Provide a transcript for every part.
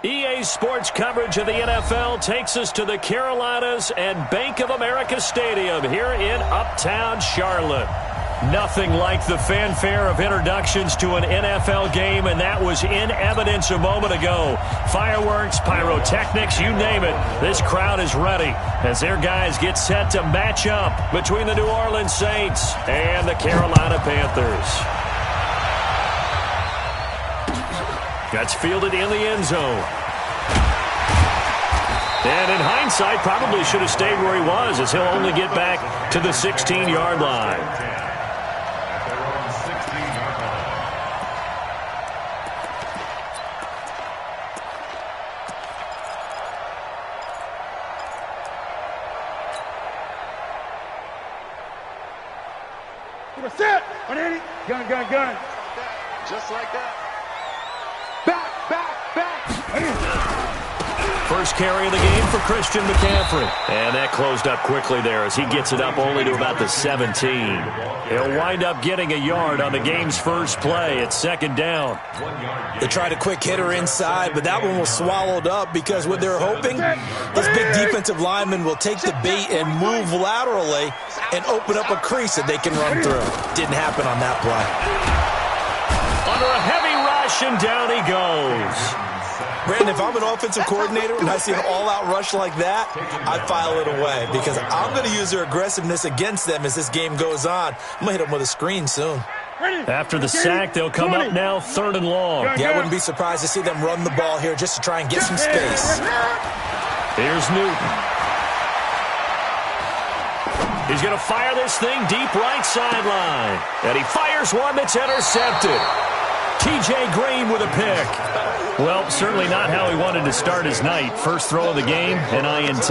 EA Sports coverage of the NFL takes us to the Carolinas and Bank of America Stadium here in Uptown Charlotte. Nothing like the fanfare of introductions to an NFL game, and that was in evidence a moment ago. Fireworks, pyrotechnics, you name it. This crowd is ready as their guys get set to match up between the New Orleans Saints and the Carolina Panthers. That's fielded in the end zone. And in hindsight, probably should have stayed where he was, as he'll only get back to the 16-yard line. Set. Gun. Just like that. Back. First carry of the game for Christian McCaffrey. And that closed up quickly there as he gets it up only to about the 17. He'll wind up getting a yard on the game's first play. It's second down. They tried a quick hitter inside, but that one was swallowed up because what they're hoping, this big defensive lineman will take the bait and move laterally and open up a crease that they can run through. Didn't happen on that play. Under a heavy rush, and down he goes. Brandon, if I'm an offensive coordinator and I see an all-out rush like that, I file it away because I'm going to use their aggressiveness against them as this game goes on. I'm going to hit them with a screen soon. After the sack, they'll come up now 3rd and long. Yeah, I wouldn't be surprised to see them run the ball here just to try and get some space. Here's Newton. He's going to fire this thing deep right sideline. And he fires one that's intercepted. T.J. Green with a pick. Well, certainly not how he wanted to start his night. First throw of the game, an INT.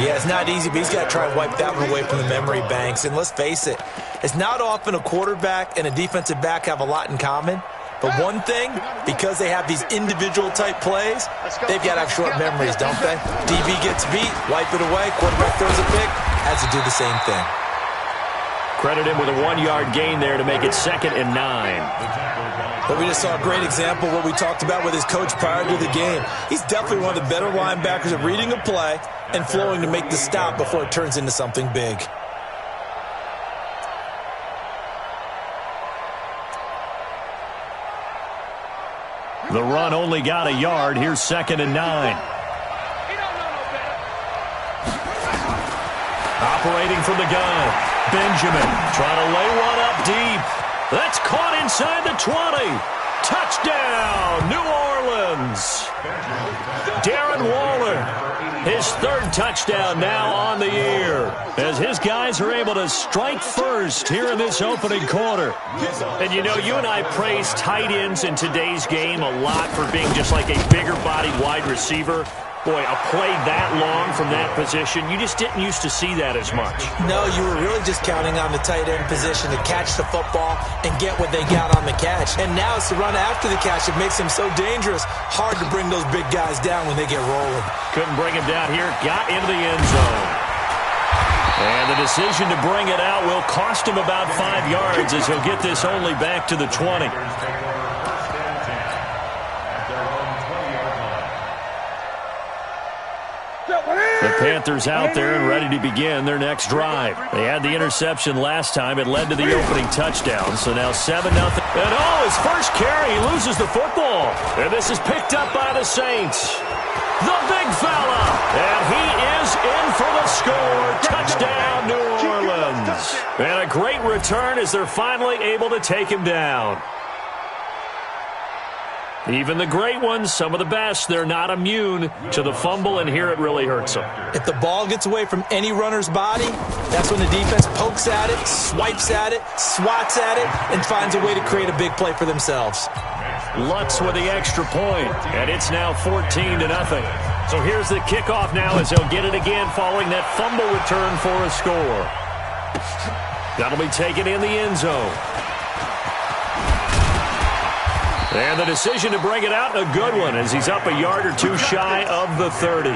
Yeah, it's not easy, but he's got to try to wipe that one away from the memory banks. And let's face it, it's not often a quarterback and a defensive back have a lot in common. But one thing, because they have these individual type plays, they've got to have short memories, don't they? DB gets beat, wipe it away, quarterback throws a pick, has to do the same thing. Credit him with a 1-yard gain there to make it 2nd and 9. But we just saw a great example of what we talked about with his coach prior to the game. He's definitely one of the better linebackers at reading a play and flowing to make the stop before it turns into something big. The run only got a yard. Here's 2nd and 9. Operating from the gun. Benjamin trying to lay one up deep. That's caught inside the 20. Touchdown, New Orleans. Darren Waller, his 3rd touchdown now on the year, as his guys are able to strike first here in this opening quarter. And you know, you and I praise tight ends in today's game a lot for being just like a bigger-bodied wide receiver. Boy, a play that long from that position, you just didn't used to see that as much. No, you were really just counting on the tight end position to catch the football and get what they got on the catch. And now it's the run after the catch that makes him so dangerous. Hard to bring those big guys down when they get rolling. Couldn't bring him down here. Got into the end zone. And the decision to bring it out will cost him about 5 yards as he'll get this only back to the 20. The Panthers out there and ready to begin their next drive. They had the interception last time. It led to the opening touchdown. So now 7-0. And his first carry, he loses the football. And this is picked up by the Saints. The big fella. And he is in for the score. Touchdown, New Orleans. And a great return as they're finally able to take him down. Even the great ones, some of the best, they're not immune to the fumble, and here it really hurts them. If the ball gets away from any runner's body, that's when the defense pokes at it, swipes at it, swats at it, and finds a way to create a big play for themselves. Lutz with the extra point, and it's now 14-0. So here's the kickoff now as they'll get it again following that fumble return for a score. That'll be taken in the end zone. And the decision to bring it out, a good one, as he's up a yard or two shy of the 30.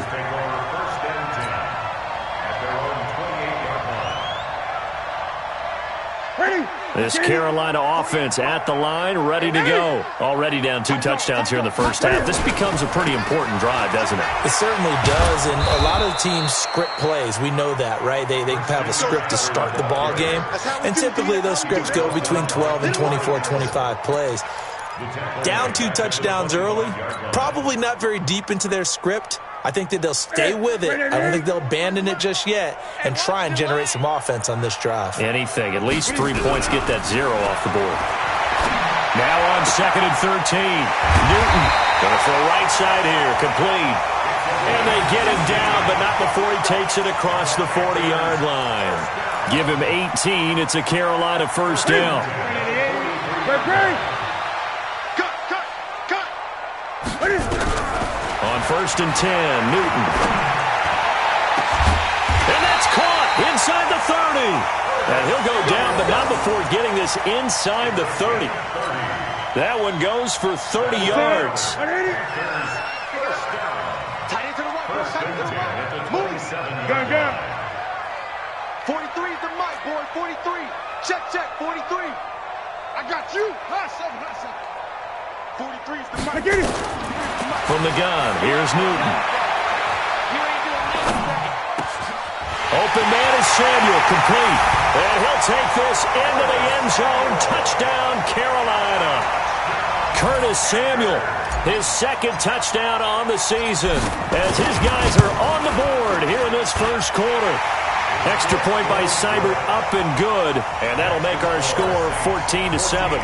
Ready? This Carolina offense at the line, ready to go. Already down 2 touchdowns here in the first half. This becomes a pretty important drive, doesn't it? It certainly does, and a lot of the teams script plays. We know that, right? They have a script to start the ball game, and typically those scripts go between 12 and 24, 25 plays. Down 2 touchdowns early, probably not very deep into their script. I think that they'll stay with it. I don't think they'll abandon it just yet and try and generate some offense on this drive. Anything. At least 3 points, get that 0 off the board. Now on 2nd and 13. Newton going to throw right side here. Complete. And they get him down, but not before he takes it across the 40-yard line. Give him 18. It's a Carolina first down. On 1st and 10, Newton. And that's caught inside the 30. And he'll go down, but not before getting this inside the 30. That one goes for 30 yards. Tight end to the right. Tight end to the right. Move. Gun. 43 is the mic, boy. 43. Check. 43. I got you. High 7. 43 is the mic. Get it. From the gun, here's Newton. Open man is Samuel, complete. And he'll take this into the end zone. Touchdown, Carolina. Curtis Samuel, his 2nd touchdown on the season, as his guys are on the board here in this first quarter. Extra point by Seibert, up and good, and that'll make our score 14-7.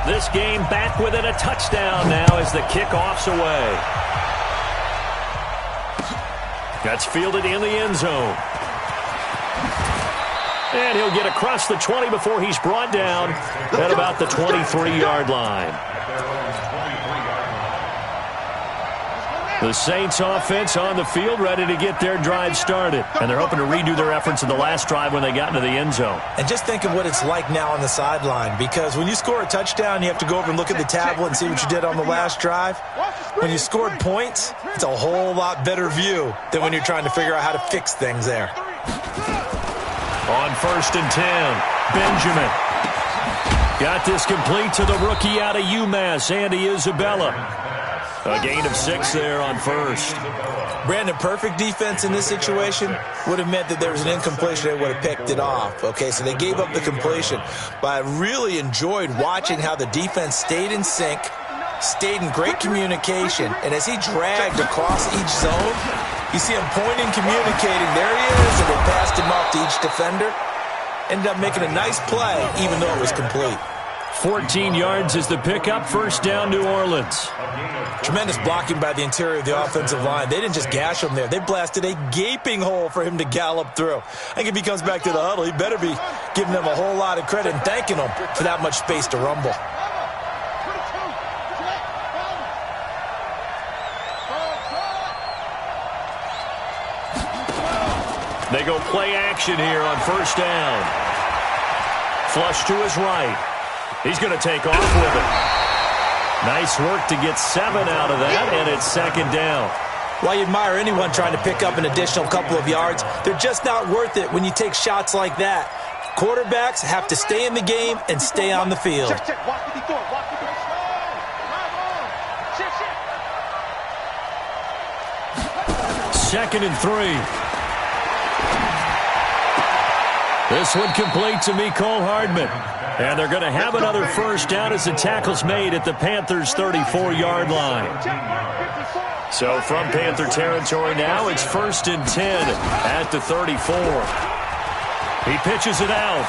This game back within a touchdown now as the kickoff's away. That's fielded in the end zone. And he'll get across the 20 before he's brought down at about the 23-yard line. The Saints offense on the field, ready to get their drive started. And they're hoping to redo their efforts in the last drive when they got into the end zone. And just think of what it's like now on the sideline, because when you score a touchdown, you have to go over and look at the tablet and see what you did on the last drive. When you scored points, it's a whole lot better view than when you're trying to figure out how to fix things there. On 1st and 10, Benjamin. Got this complete to the rookie out of UMass, Andy Isabella. A gain of 6 there on 1st. Brandon, perfect defense in this situation would have meant that there was an incompletion. They would have picked it off. Okay, so they gave up the completion. But I really enjoyed watching how the defense stayed in sync, stayed in great communication, and as he dragged across each zone, you see him pointing, communicating. There he is, and they passed him off to each defender. Ended up making a nice play, even though it was complete. 14 yards is the pickup. First down, New Orleans. Tremendous blocking by the interior of the offensive line. They didn't just gash him there. They blasted a gaping hole for him to gallop through. I think if he comes back to the huddle, he better be giving them a whole lot of credit and thanking them for that much space to rumble. They go play action here on first down. Flush to his right. He's going to take off with it. Nice work to get 7 out of that, and it's 2nd down. While you admire anyone trying to pick up an additional couple of yards, they're just not worth it when you take shots like that. Quarterbacks have to stay in the game and stay on the field. Second and 3. This one complete to Mecole Hardman. And they're going to have another first down as the tackle's made at the Panthers' 34-yard line. So from Panther territory now, it's 1st and 10 at the 34. He pitches it out.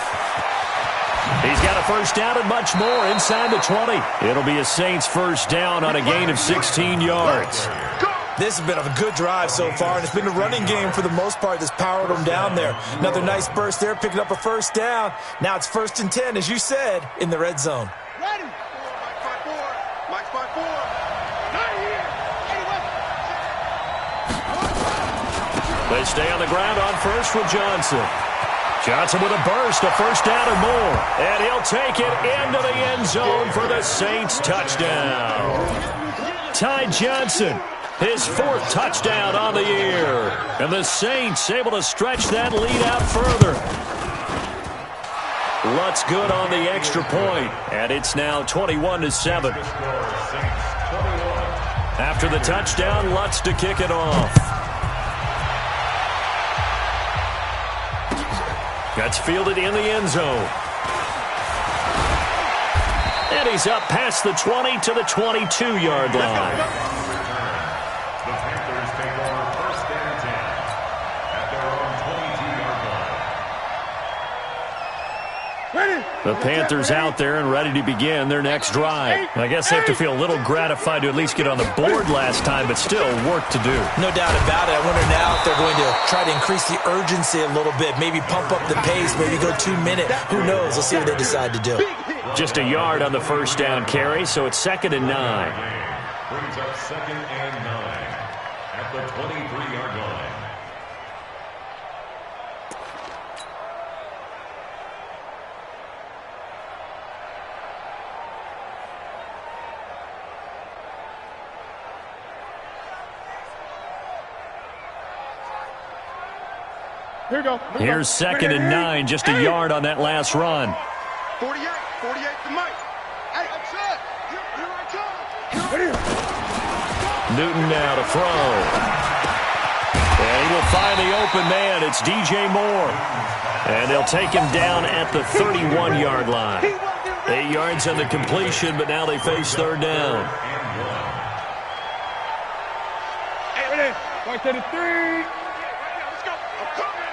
He's got a first down and much more inside the 20. It'll be a Saints first down on a gain of 16 yards. This has been a good drive so far, and it's been the running game for the most part that's powered them down there. Another nice burst there, picking up a first down. Now it's 1st and 10, as you said, in the red zone. Ready. Mike's by 4. They stay on the ground on first with Johnson. Johnson with a burst, a first down or more. And he'll take it into the end zone for the Saints touchdown. Ty Johnson, his 4th touchdown on the year. And the Saints able to stretch that lead out further. Lutz good on the extra point, and it's now 21-7. After the touchdown, Lutz to kick it off. That's fielded in the end zone. And he's up past the 20 to the 22-yard line. The Panthers take over first and 10 at their own 22-yard line. The Panthers out there and ready to begin their next drive. I guess they have to feel a little gratified to at least get on the board last time, but still work to do. No doubt about it. I wonder now if they're going to try to increase the urgency a little bit, maybe pump up the pace, maybe go 2 minute. Who knows? Let's see what they decide to do. Just a yard on the first down carry, so it's 2nd and 9. Brings up 2nd and 9 at the 23-yard line. Here we go. Here's 2nd and 9, just a yard on that last run. 48 to Mike. Hey, that's it. Here I come. Newton now to throw. And he will find the open man. It's DJ Moore. And they'll take him down at the 31-yard line. 8 yards on the completion, but now they face 3rd down. Hey, ready? 1 to the 3. Let's go. I'm coming.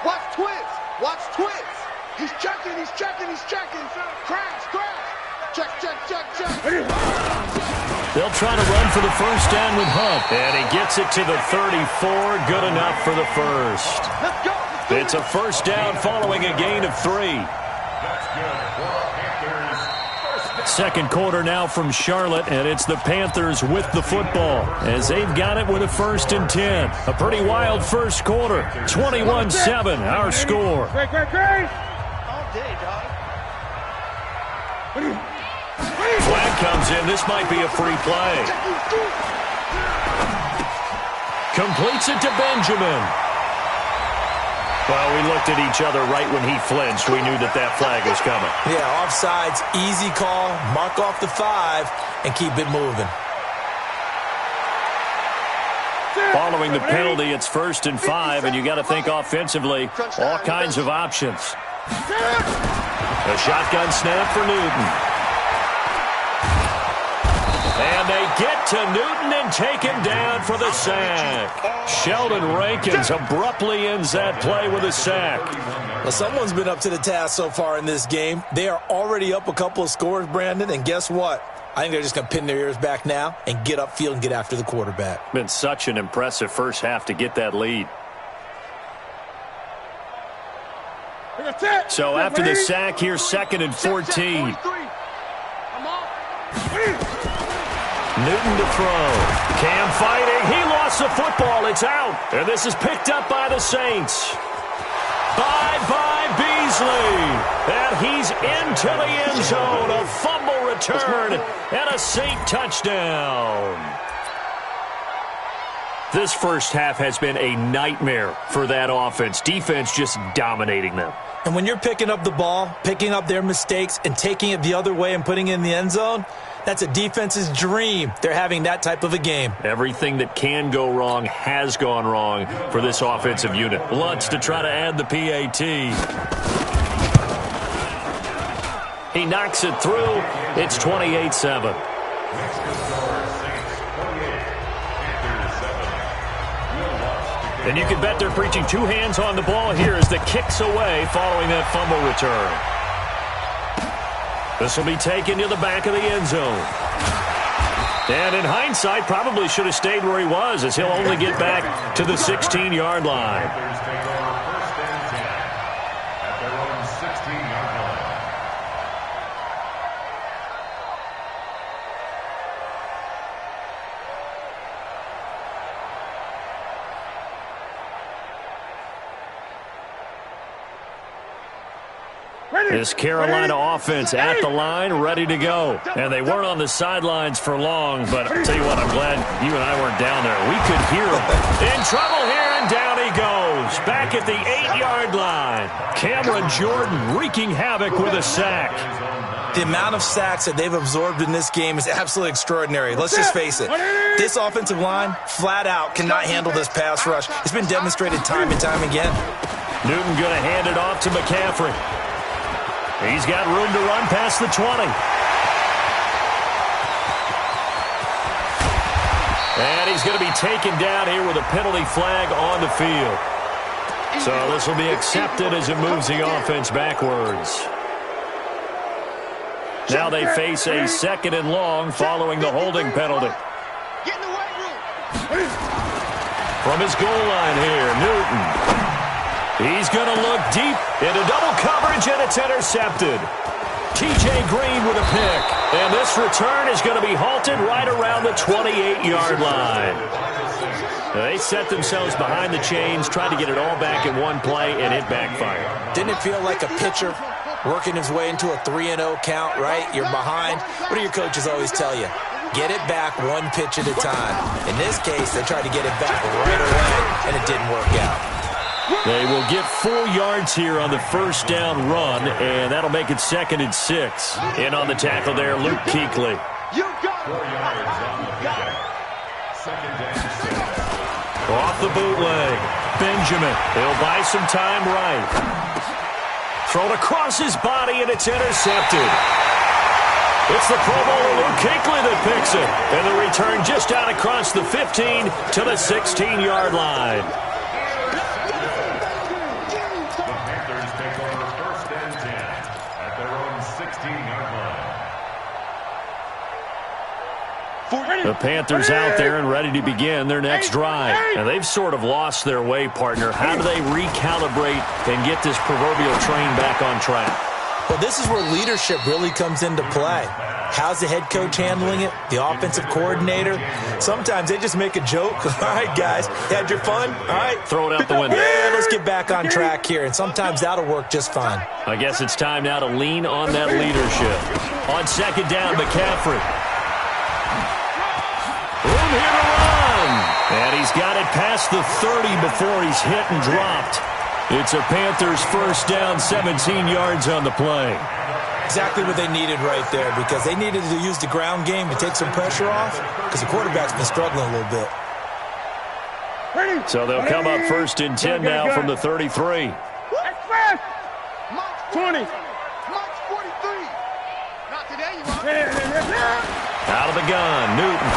Watch twist. Watch twist. He's checking. Crash. Check. They'll try to run for the first down with Hunt. And he gets it to the 34. Good enough for the first. Let's go. It's a first down following a gain of 3. That's good for Panthers. Second quarter now from Charlotte, and it's the Panthers with the football as they've got it with a 1st and 10. A pretty wild first quarter. 21-7, our score. Great. All day, dog. Flag comes in. This might be a free play. Completes it to Benjamin. Well, we looked at each other right when he flinched. We knew that flag was coming. Yeah, offsides, easy call, mark off the 5, and keep it moving. Following the penalty, it's 1st and 5, and you got to think offensively, all kinds of options. A shotgun snap for Newton. And they get to Newton and take him down for the sack. Sheldon Rankins abruptly ends that play with a sack. Well, someone's been up to the task so far in this game. They are already up a couple of scores, Brandon, and guess what? I think they're just going to pin their ears back now and get upfield and get after the quarterback. Been such an impressive first half to get that lead. So after the sack, here's 2nd and 14. Newton to throw. Cam fighting. He lost the football. It's out. And this is picked up by the Saints. Bye-bye Beasley. And he's into the end zone. A fumble return and a Saint touchdown. This first half has been a nightmare for that offense. Defense just dominating them. And when you're picking up the ball, picking up their mistakes, and taking it the other way and putting it in the end zone, that's a defense's dream. They're having that type of a game. Everything that can go wrong has gone wrong for this offensive unit. Lutz to try to add the PAT. He knocks it through. It's 28-7. And you can bet they're preaching 2 hands on the ball here as the kick's away following that fumble return. This will be taken to the back of the end zone. And in hindsight, probably should have stayed where he was as he'll only get back to the 16-yard line. This Carolina offense at the line, ready to go. And they weren't on the sidelines for long, but I'll tell you what, I'm glad you and I weren't down there. We could hear them. In trouble here, and down he goes, back at the 8-yard line. Cameron Jordan wreaking havoc with a sack. The amount of sacks that they've absorbed in this game is absolutely extraordinary. Let's just face it. This offensive line, flat out, cannot handle this pass rush. It's been demonstrated time and time again. Newton going to hand it off to McCaffrey. He's got room to run past the 20. And he's going to be taken down here with a penalty flag on the field. So this will be accepted as it moves the offense backwards. Now they face a 2nd and long following the holding penalty. From his goal line here, Newton. He's going to look deep into double coverage, and it's intercepted. T.J. Green with a pick. And this return is going to be halted right around the 28-yard line. They set themselves behind the chains, tried to get it all back in one play, and it backfired. Didn't it feel like a pitcher working his way into a 3-0 count, right? You're behind. What do your coaches always tell you? Get it back one pitch at a time. In this case, they tried to get it back right away, and it didn't work out. They will get 4 yards here on the first down run, and that'll make it 2nd and 6. In on the tackle there, Luke Kuechly. You got 4 yards on the pick. 2nd and 6. Off the bootleg. Benjamin. He'll buy some time right. Thrown across his body, and it's intercepted. It's the Pro Bowler Luke Kuechly that picks it. And the return just out across the 15 to the 16-yard line. The Panthers take over 1st and 10 at their own 16-yard line. The Panthers out there and ready to begin their next drive. And they've sort of lost their way, partner. How do they recalibrate and get this proverbial train back on track? Well, this is where leadership really comes into play. How's the head coach handling it? The offensive coordinator? Sometimes they just make a joke. All right, guys, you had your fun? All right. Throw it out the window. Yeah, let's get back on track here. And sometimes that'll work just fine. I guess it's time now to lean on that leadership. On 2nd down, McCaffrey. Room here to run. And he's got it past the 30 before he's hit and dropped. It's a Panthers first down, 17 yards on the play. Exactly what they needed right there, because they needed to use the ground game to take some pressure off, because the quarterback's been struggling a little bit. So they'll come up 1st and 10 now from the 33. 20. March 43. Not today, you are. Out of the gun, Newton.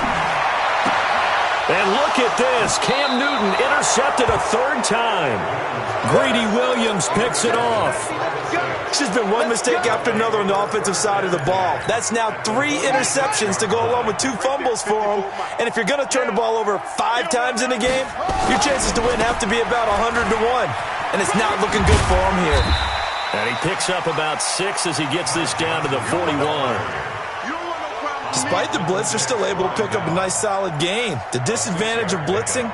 And look at this. Cam Newton intercepted a 3rd time. Greedy Williams picks it off. It's just been one mistake after another on the offensive side of the ball. That's now 3 interceptions to go along with 2 fumbles for him. And if you're going to turn the ball over 5 times in a game, your chances to win have to be about 100 to 1. And it's not looking good for him here. And he picks up about 6 as he gets this down to the 41. Despite the blitz, they're still able to pick up a nice solid gain. The disadvantage of blitzing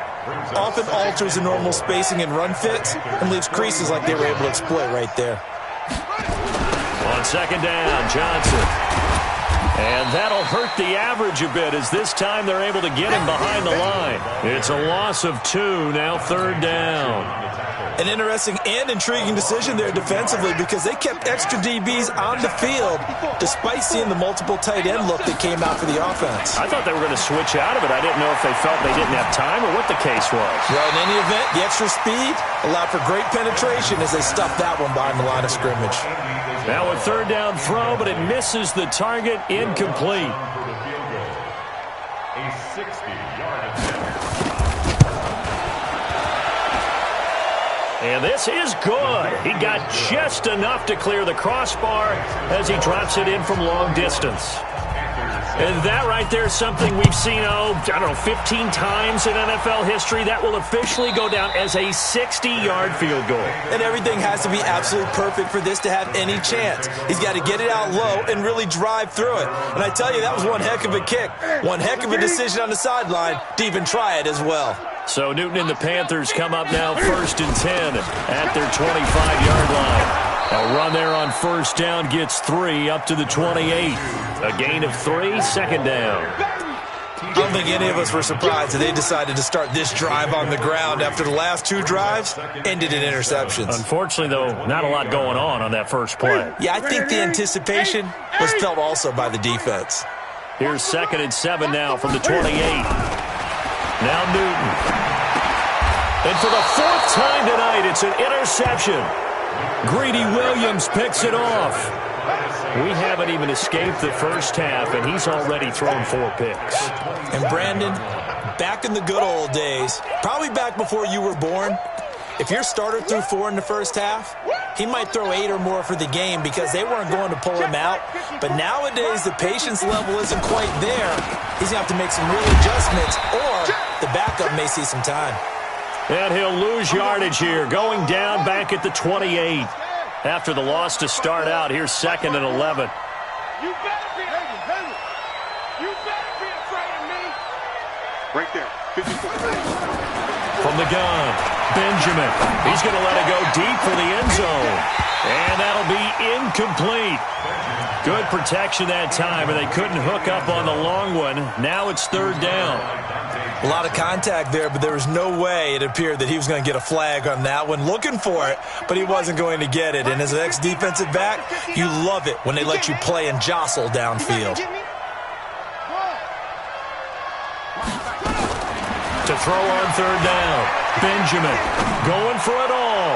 often alters the normal spacing and run fits and leaves creases like they were able to exploit right there. On 2nd down, Johnson. And that'll hurt the average a bit as this time they're able to get him behind the line. It's a loss of 2, now 3rd down. An interesting and intriguing decision there defensively, because they kept extra DBs on the field despite seeing the multiple tight end look that came out for the offense. I thought they were going to switch out of it. I didn't know if they felt they didn't have time or what the case was. Well, in any event, the extra speed allowed for great penetration as they stuffed that one behind the line of scrimmage. Now a 3rd down throw, but it misses the target, incomplete. A 60-yard attempt. And this is good. He got just enough to clear the crossbar as he drops it in from long distance. And that right there is something we've seen, 15 times in NFL history. That will officially go down as a 60-yard field goal. And everything has to be absolutely perfect for this to have any chance. He's got to get it out low and really drive through it. And I tell you, that was one heck of a kick. One heck of a decision on the sideline to even try it as well. So Newton and the Panthers come up now 1st and 10 at their 25-yard line. A run there on 1st down gets 3 up to the 28. A gain of 3, 2nd down. I don't think any of us were surprised that they decided to start this drive on the ground after the last two drives ended in interceptions. Unfortunately, though, not a lot going on that first play. Yeah, I think the anticipation was felt also by the defense. Here's 2nd and 7 now from the 28. Now Newton. And for the 4th time tonight, it's an interception. Greedy Williams picks it off. We haven't even escaped the first half, and he's already thrown 4 picks. And Brandon, back in the good old days, probably back before you were born, if your starter threw 4 in the first half, he might throw 8 or more for the game because they weren't going to pull him out. But nowadays, the patience level isn't quite there. He's going to have to make some real adjustments, or the backup may see some time. And he'll lose yardage here, going down back at the 28. After the loss to start out, here's 2nd and 11. You better be afraid of me. Right there, 54. From the gun, Benjamin. He's going to let it go deep for the end zone. And that'll be incomplete. Good protection that time, and they couldn't hook up on the long one. Now it's 3rd down. A lot of contact there, but there was no way it appeared that he was going to get a flag on that one. Looking for it, but he wasn't going to get it. And as an ex-defensive back, you love it when they let you play and jostle downfield. To throw on 3rd down, Benjamin going for it all.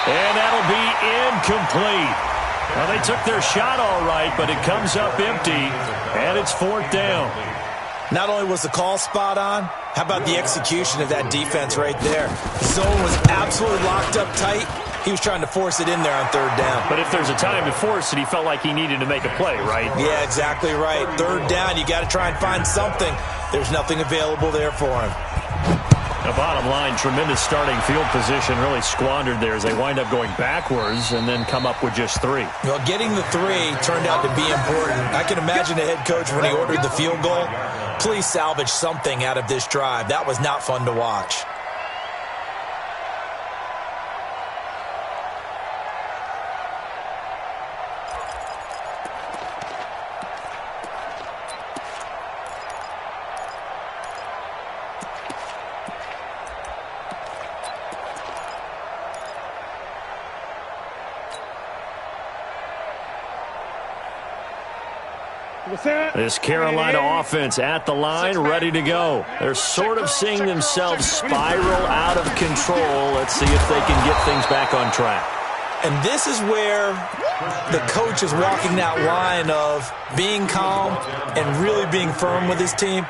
And that'll be incomplete. Well, they took their shot all right, but it comes up empty, and it's 4th down. Not only was the call spot on, how about the execution of that defense right there? The zone was absolutely locked up tight. He was trying to force it in there on 3rd down. But if there's a time to force it, he felt like he needed to make a play, right? Yeah, exactly right. 3rd down, you got to try and find something. There's nothing available there for him. The bottom line, tremendous starting field position, really squandered there as they wind up going backwards and then come up with just 3. Well, getting the 3 turned out to be important. I can imagine the head coach when he ordered the field goal. Please salvage something out of this drive. That was not fun to watch. This Carolina offense at the line, ready to go. They're sort of seeing themselves spiral out of control. Let's see if they can get things back on track. And this is where the coach is walking that line of being calm and really being firm with his team.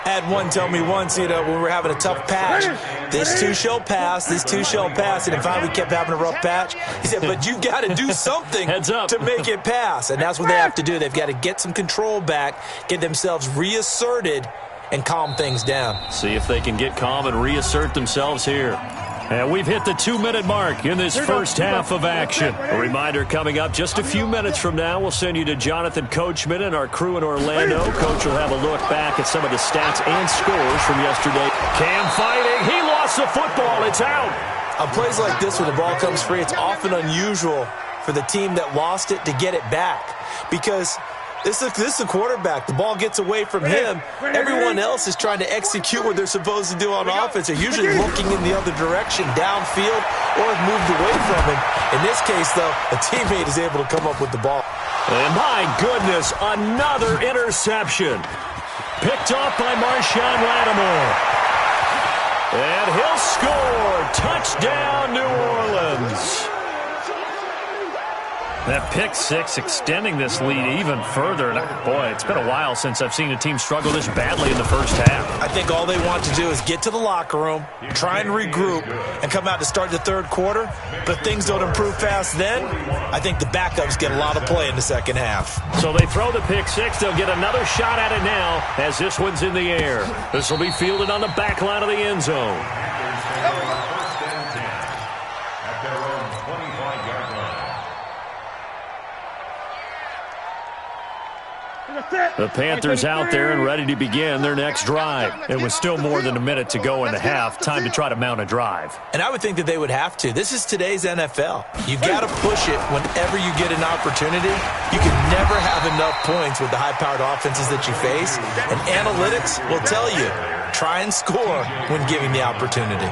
I had one tell me once, when we were having a tough patch, this too shall pass, this too shall pass. And finally we kept having a rough patch. He said, but you've got to do something to make it pass. And that's what they have to do. They've got to get some control back, get themselves reasserted, and calm things down. See if they can get calm and reassert themselves here. And we've hit the 2-minute mark in this first half of action. A reminder coming up just a few minutes from now, we'll send you to Jonathan Coachman and our crew in Orlando. Coach will have a look back at some of the stats and scores from yesterday. Cam fighting. He lost the football. It's out. On plays like this when the ball comes free, it's often unusual for the team that lost it to get it back because this is a quarterback. The ball gets away from him. Everyone else is trying to execute what they're supposed to do on offense. They're usually looking in the other direction, downfield, or have moved away from him. In this case, though, a teammate is able to come up with the ball. And my goodness, another interception. Picked off by Marshawn Lattimore. And he'll score. Touchdown, New Orleans. That pick six extending this lead even further. And boy, it's been a while since I've seen a team struggle this badly in the first half. I think all they want to do is get to the locker room, try and regroup, and come out to start the third quarter. But if things don't improve fast then, I think the backups get a lot of play in the second half. So they throw the pick six. They'll get another shot at it now as this one's in the air. This will be fielded on the back line of the end zone. The Panthers out there and ready to begin their next drive. It was still more than a minute to go in the half. Time to try to mount a drive. And I would think that they would have to. This is today's NFL. You got to push it whenever you get an opportunity. You can never have enough points with the high-powered offenses that you face. And analytics will tell you, try and score when given the opportunity.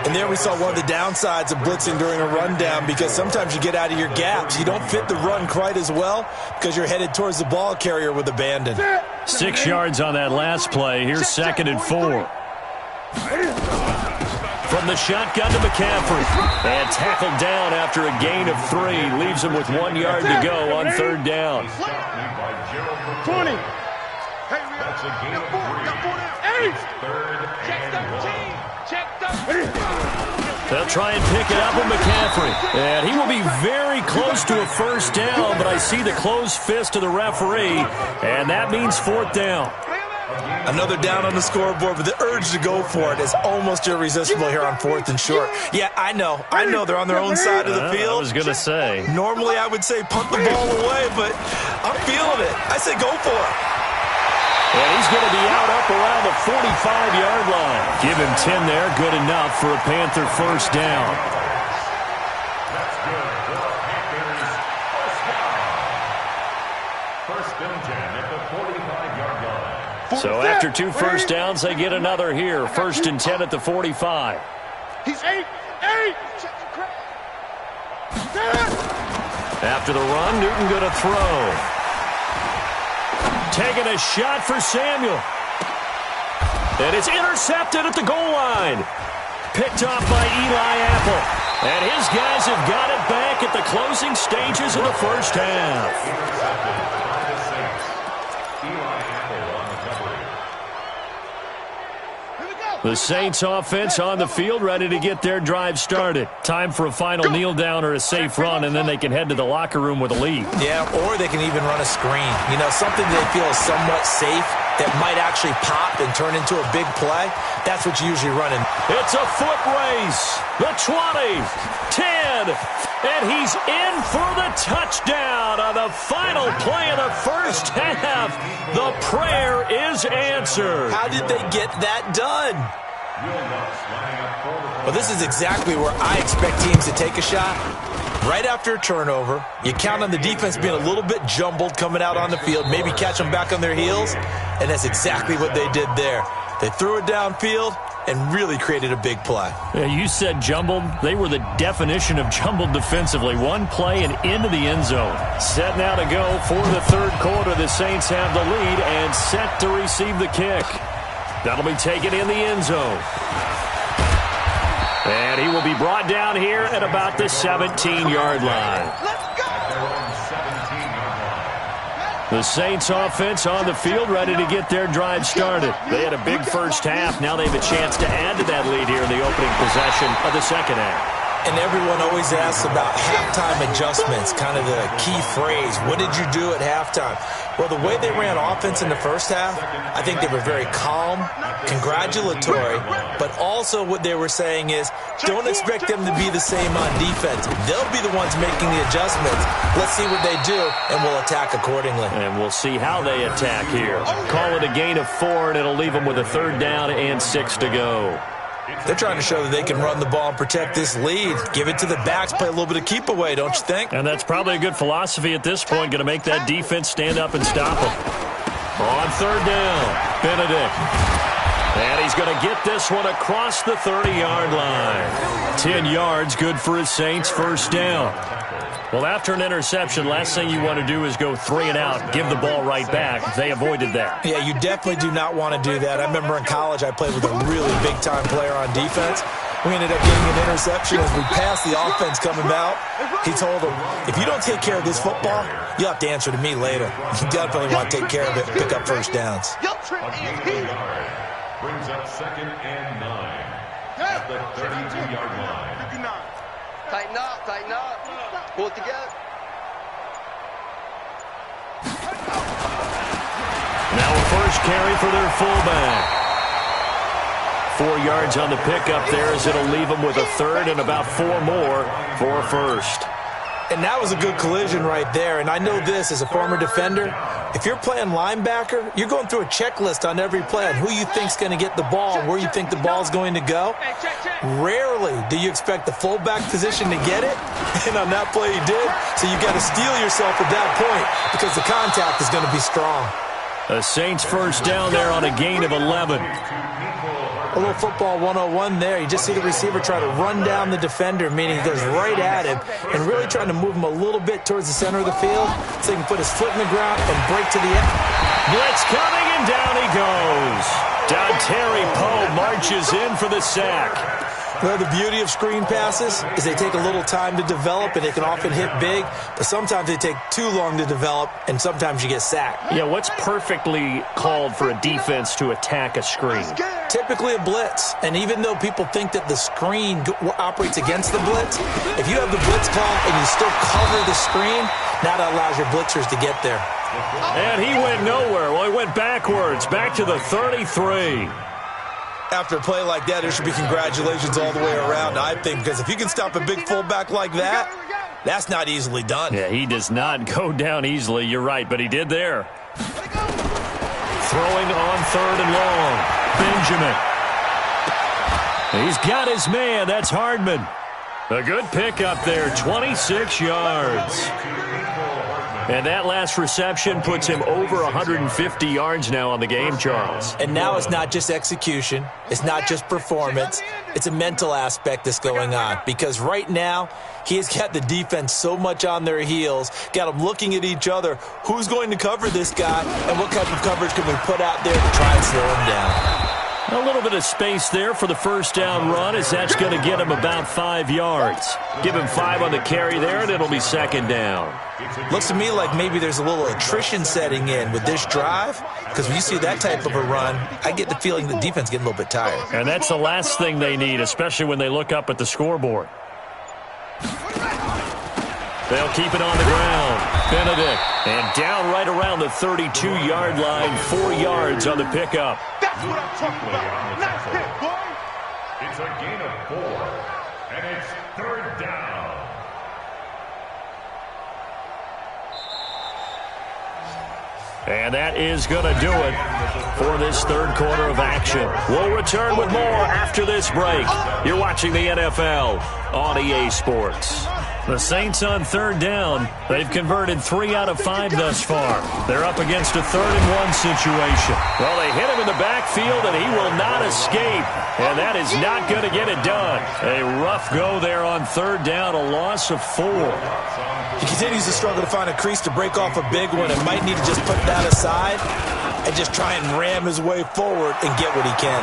And there we saw one of the downsides of blitzing during a rundown, because sometimes you get out of your gaps. You don't fit the run quite as well because you're headed towards the ball carrier with abandon. 6 yards on that last play. Here's 2nd and 4. From the shotgun to McCaffrey. And tackled down after a gain of 3. Leaves him with 1 yard to go on 3rd down. 20. That's a gain of 3. 3rd and 1. They'll try and pick it up with McCaffrey. And he will be very close to a 1st down, but I see the closed fist of the referee, and that means 4th down. Another down on the scoreboard, but the urge to go for it is almost irresistible here on 4th and short. Yeah, I know they're on their own side of the field. I was going to say. Normally I would say punt the ball away, but I'm feeling it. I say go for it. And he's going to be out up around the 45-yard line. Give him 10 there, good enough for a Panther 1st down. That's good for the Panthers. 1st and 10 at the 45-yard line. So after 2 1st downs, they get another here. 1st and 10 at the 45. He's 8. After the run, Newton going to throw. Taking a shot for Samuel. And it's intercepted at the goal line. Picked off by Eli Apple. And his guys have got it back at the closing stages of the 1st half. Intercepted by the Saints. Eli Apple on the coverage. The Saints offense on the field, ready to get their drive started. Time for a final kneel down or a safe run, and then they can head to the locker room with a lead. Yeah, or they can even run a screen. You know, something they feel is somewhat safe that might actually pop and turn into a big play. That's what you usually run in. It's a foot race. The 20, 10, and he's in for the touchdown on the final play of the 1st half. The prayer is answered. How did they get that done? Well, this is exactly where I expect teams to take a shot. Right after a turnover, you count on the defense being a little bit jumbled coming out on the field, maybe catch them back on their heels, and that's exactly what they did there. They threw it downfield and really created a big play. Yeah, you said jumbled. They were the definition of jumbled defensively. One play and into the end zone. Set now to go for the 3rd quarter. The Saints have the lead and set to receive the kick. That'll be taken in the end zone. And he will be brought down here at about the 17-yard line. The Saints offense on the field, ready to get their drive started. They had a big 1st half. Now they have a chance to add to that lead here in the opening possession of the 2nd half. And everyone always asks about halftime adjustments, kind of the key phrase. What did you do at halftime? Well, the way they ran offense in the 1st half, I think they were very calm, congratulatory, but also what they were saying is don't expect them to be the same on defense. They'll be the ones making the adjustments. Let's see what they do, and we'll attack accordingly. And we'll see how they attack here. Call it a gain of 4, and it'll leave them with a 3rd down and 6 to go. They're trying to show that they can run the ball and protect this lead. Give it to the backs, play a little bit of keep away, don't you think? And that's probably a good philosophy at this point, going to make that defense stand up and stop them. On 3rd down, Benedict. And he's going to get this one across the 30-yard line. 10 yards, good for his Saints, 1st down. Well, after an interception, last thing you want to do is go 3 and out, give the ball right back. They avoided that. Yeah, you definitely do not want to do that. I remember in college I played with a really big-time player on defense. We ended up getting an interception as we passed the offense coming out. He told him, if you don't take care of this football, you'll have to answer to me later. You definitely want to take care of it and pick up 1st downs. Brings up 2nd and 9 at the 32-yard line. Tighten up. Pull it together. Now a 1st carry for their fullback. 4 yards on the pickup there as it'll leave them with a 3rd and about 4 more for a 1st. And that was a good collision right there. And I know this as a former defender. If you're playing linebacker, you're going through a checklist on every play on who you think's going to get the ball, where you think the ball's going to go. Rarely do you expect the fullback position to get it. And on that play he did. So you got to steel yourself at that point because the contact is going to be strong. The Saints first down there on a gain of 11. A little football 101 there. You just see the receiver try to run down the defender, meaning he goes right at him and really trying to move him a little bit towards the center of the field so he can put his foot in the ground and break to the end. Blitz coming, and down he goes. Dontari Poe marches in for the sack. Well, the beauty of screen passes is they take a little time to develop, and they can often hit big, but sometimes they take too long to develop, and sometimes you get sacked. Yeah, what's perfectly called for a defense to attack a screen? Typically a blitz, and even though people think that the screen operates against the blitz, if you have the blitz call and you still cover the screen, now that allows your blitzers to get there. And he went nowhere. Well, he went backwards, back to the 33. After a play like that, there should be congratulations all the way around, I think, because if you can stop a big fullback like that, that's not easily done. Yeah, he does not go down easily, you're right, but he did there. Throwing on 3rd and long. Benjamin. He's got his man. That's Hardman. A good pickup there, 26 yards. And that last reception puts him over 150 yards now on the game, Charles. And now it's not just execution. It's not just performance. It's a mental aspect that's going on. Because right now, he has got the defense so much on their heels, got them looking at each other. Who's going to cover this guy, and what type of coverage can we put out there to try and slow him down? A little bit of space there for the first down run, as that's going to get him about 5 yards. Give him 5 on the carry there, and it'll be 2nd down. Looks to me like maybe there's a little attrition setting in with this drive, because when you see that type of a run, I get the feeling the defense getting a little bit tired. And that's the last thing they need, especially when they look up at the scoreboard. They'll keep it on the ground. Benedict. And down right around the 32-yard line, 4 yards on the pickup. That's what I'm talking about. Nice hit, boy. It's a gain of 4, and it's 3rd down. And that is going to do it for this 3rd quarter of action. We'll return with more after this break. You're watching the NFL on EA Sports. The Saints on 3rd down. They've converted 3 out of 5 thus far. They're up against a 3rd and 1 situation. Well, they hit him in the backfield, and he will not escape. And that is not going to get it done. A rough go there on 3rd down, a loss of 4. He continues to struggle to find a crease to break off a big one and might need to just put that aside and just try and ram his way forward and get what he can.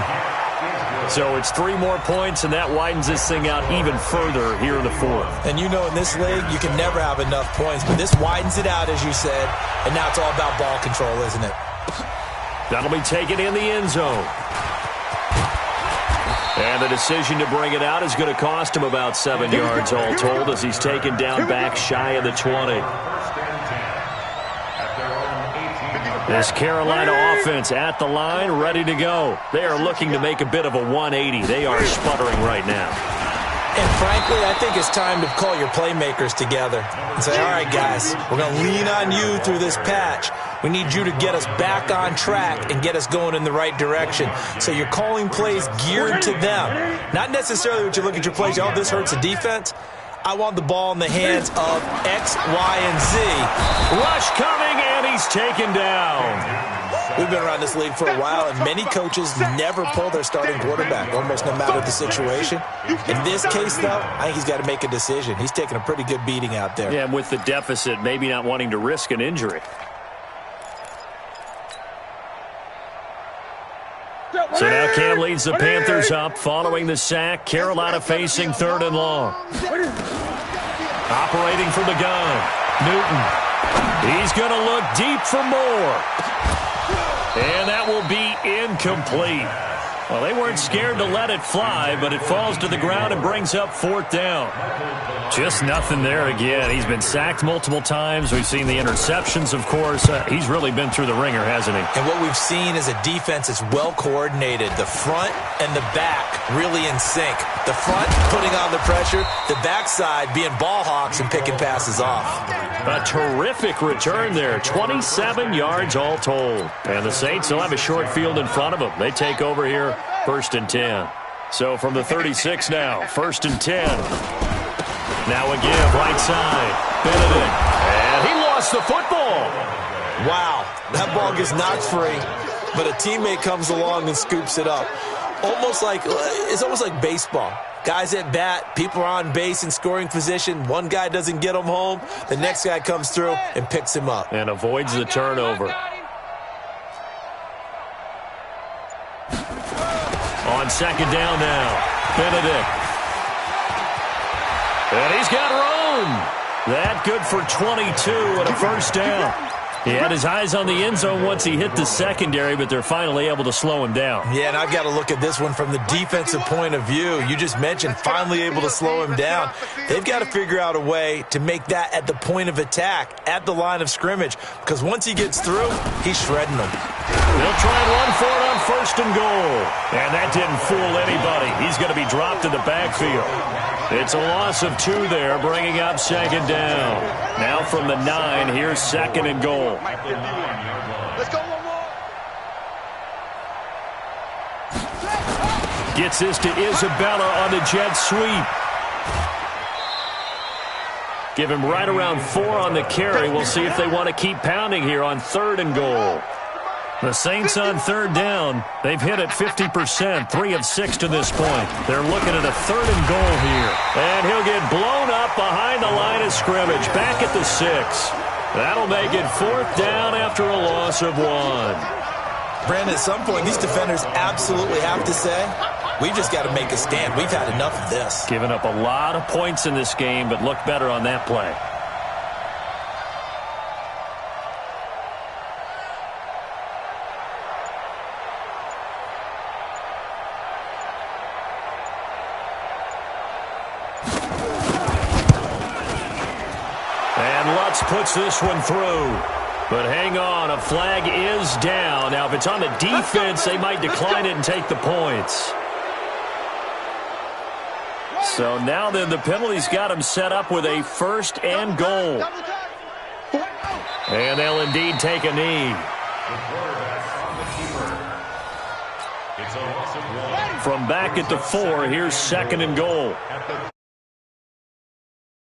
So it's 3 more points, and that widens this thing out even further here in the 4th. And you know in this league, you can never have enough points, but this widens it out, as you said, and now it's all about ball control, isn't it? That'll be taken in the end zone. And the decision to bring it out is going to cost him about 7 yards all told, as he's taken down back shy of the 20. This Carolina offense at the line, ready to go. They are looking to make a bit of a 180. They are sputtering right now. And frankly, I think it's time to call your playmakers together and say, all right, guys, we're going to lean on you through this patch. We need you to get us back on track and get us going in the right direction. So you're calling plays geared to them. Not necessarily what you look at your plays, oh, this hurts the defense. I want the ball in the hands of X, Y, and Z. Rush coming, and he's taken down. We've been around this league for a while, and many coaches never pull their starting quarterback, almost no matter the situation. In this case, though, I think he's got to make a decision. He's taking a pretty good beating out there. Yeah, and with the deficit, maybe not wanting to risk an injury. So now Cam leads the Panthers up following the sack. Carolina facing 3rd and long. Operating from the gun. Newton. He's going to look deep for more. And that will be incomplete. Well, they weren't scared to let it fly, but it falls to the ground and brings up 4th down. Just nothing there again. He's been sacked multiple times. We've seen the interceptions, of course. He's really been through the ringer, hasn't he? And what we've seen is a defense that's well coordinated. The front and the back really in sync. The front putting on the pressure, the backside being ball hawks and picking passes off. A terrific return there. 27 yards all told. And the Saints will have a short field in front of them. They take over here, 1st and 10. So from the 36 now, 1st and 10. Now a give, right side. Benedict. And he lost the football. Wow, that ball gets knocked free, but a teammate comes along and scoops it up. It's almost like baseball. Guys at bat, people are on base in scoring position. One guy doesn't get him home. The next guy comes through and picks him up. And avoids the turnover. On 2nd down now, Benedict. And he's got room. That good for 22 and a 1st down. He had his eyes on the end zone once he hit the secondary, but they're finally able to slow him down. Yeah, and I've got to look at this one from the defensive point of view. You just mentioned finally able to slow him down. They've got to figure out a way to make that at the point of attack, at the line of scrimmage, because once he gets through, he's shredding them. They'll try and run for it on 1st and goal. And that didn't fool anybody. He's going to be dropped in the backfield. It's a loss of 2 there, bringing up 2nd down. Now from the 9, here's 2nd and goal. Let's go one more. Gets this to Isabella on the jet sweep. Give him right around 4 on the carry. We'll see if they want to keep pounding here on 3rd and goal. The Saints on 3rd down. They've hit it 50%, 3 of 6 to this point. They're looking at a 3rd and goal here. And he'll get blown up behind the line of scrimmage, back at the 6. That'll make it 4th down after a loss of 1. Brandon, at some point, these defenders absolutely have to say, we've just got to make a stand. We've had enough of this. Giving up a lot of points in this game, but looked better on that play. Puts this one through. But hang on, a flag is down. Now, if it's on the defense, they might decline it and take the points. So now then, the penalty's got him set up with a 1st and goal. And they'll indeed take a knee. From back at the 4, here's 2nd and goal.